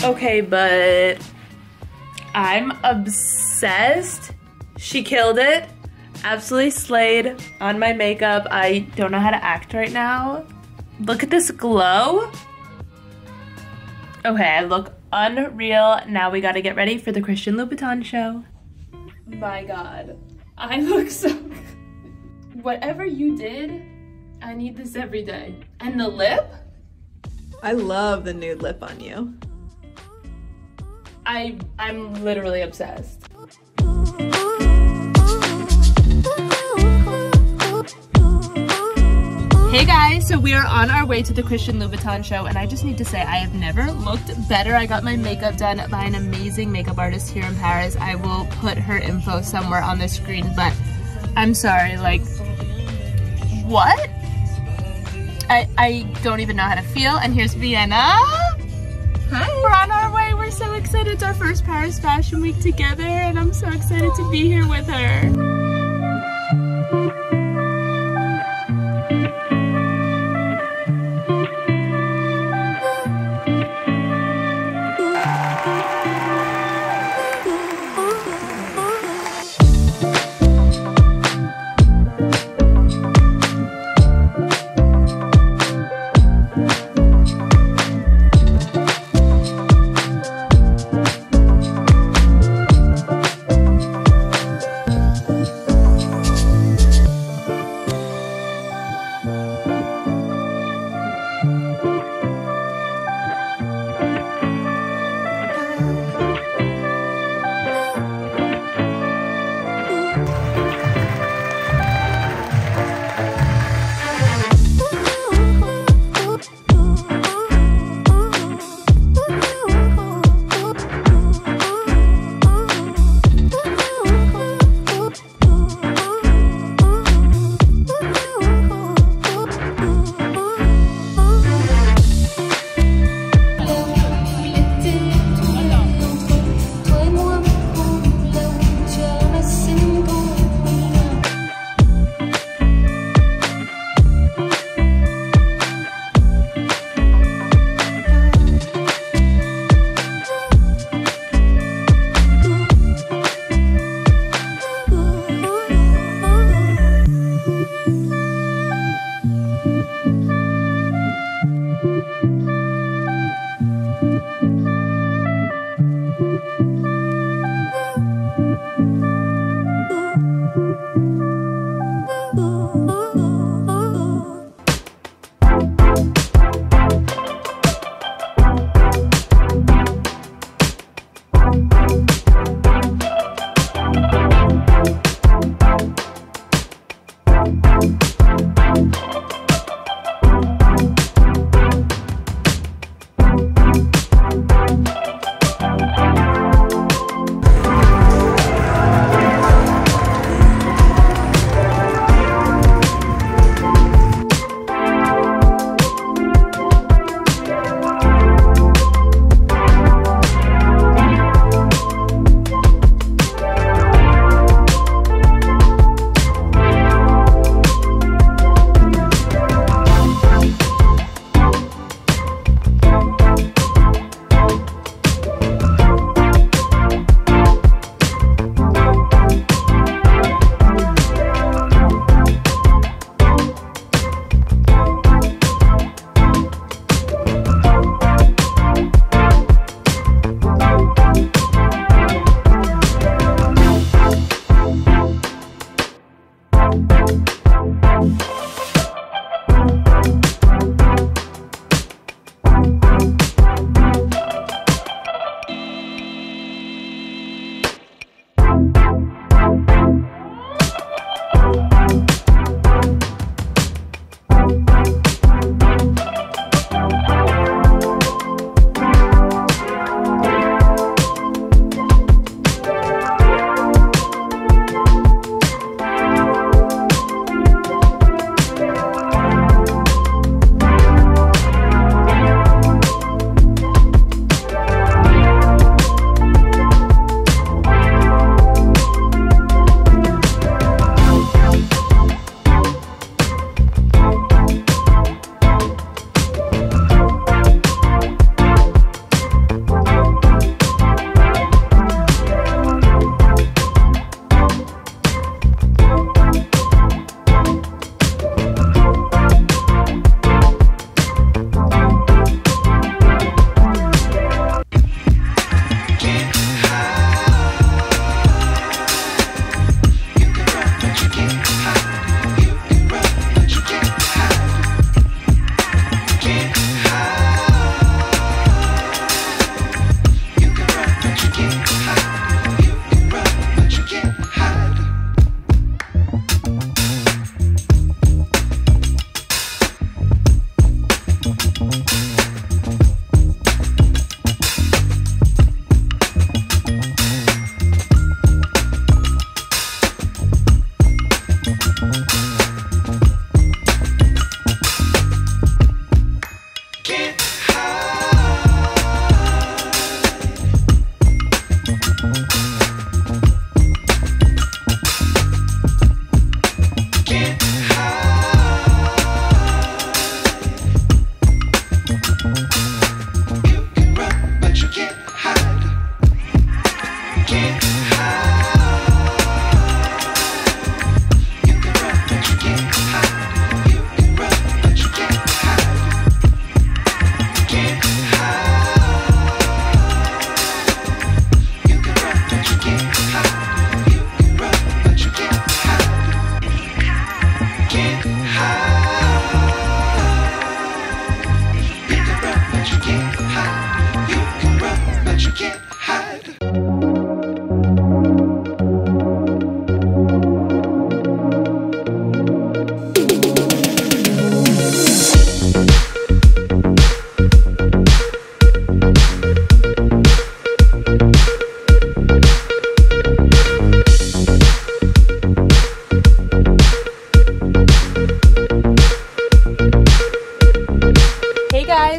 Okay, but I'm obsessed. She killed it. Absolutely slayed on my makeup. I don't know how to act right now. Look at this glow. Okay, I look unreal. Now we gotta get ready for the Christian Louboutin show. My God, I look so good. Whatever you did, I need this every day. And the lip? I love the nude lip on you. I'm literally obsessed. Hey guys, so we are on our way to the Christian Louboutin show, and I just need to say I have never looked better. I got my makeup done by an amazing makeup artist here in Paris. I will put her info somewhere on the screen, but I'm sorry, like, what? I don't even know how to feel, and here's Vienna. Hi. We're on our way. We're so excited. It's our first Paris Fashion Week together, and I'm so excited to be here with her.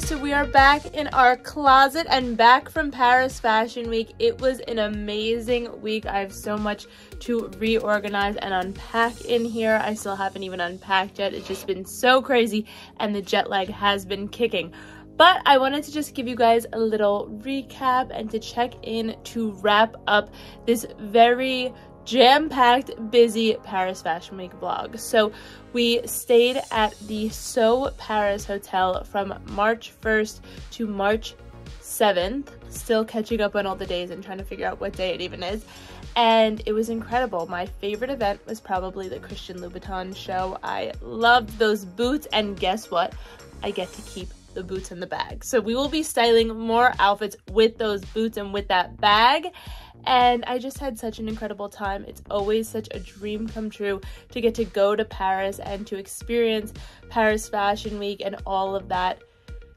So we are back in our closet and back from Paris Fashion Week. It was an amazing week. I have so much to reorganize and unpack in here. I still haven't even unpacked yet. It's just been so crazy and the jet lag has been kicking. But I wanted to just give you guys a little recap and to check in to wrap up this very jam-packed, busy Paris Fashion Week vlog. So we stayed at the So Paris Hotel from March 1st to March 7th. Still catching up on all the days and trying to figure out what day it even is. And it was incredible. My favorite event was probably the Christian Louboutin show. I loved those boots, and guess what? I get to keep the boots in the bag. So we will be styling more outfits with those boots and with that bag. And I just had such an incredible time. It's always such a dream come true to get to go to Paris and to experience Paris Fashion Week and all of that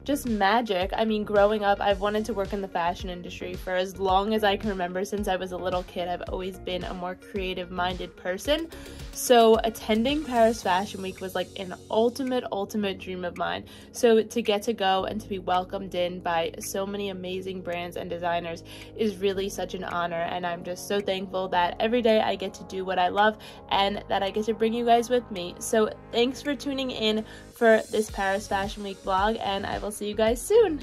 just magic. I mean, growing up, I've wanted to work in the fashion industry for as long as I can remember. Since I was a little kid, I've always been a more creative-minded person. So attending Paris Fashion Week was like an ultimate dream of mine. So to get to go and to be welcomed in by so many amazing brands and designers is really such an honor. And I'm just so thankful that every day I get to do what I love and that I get to bring you guys with me. So thanks for tuning in for this Paris Fashion Week vlog, and I will see you guys soon.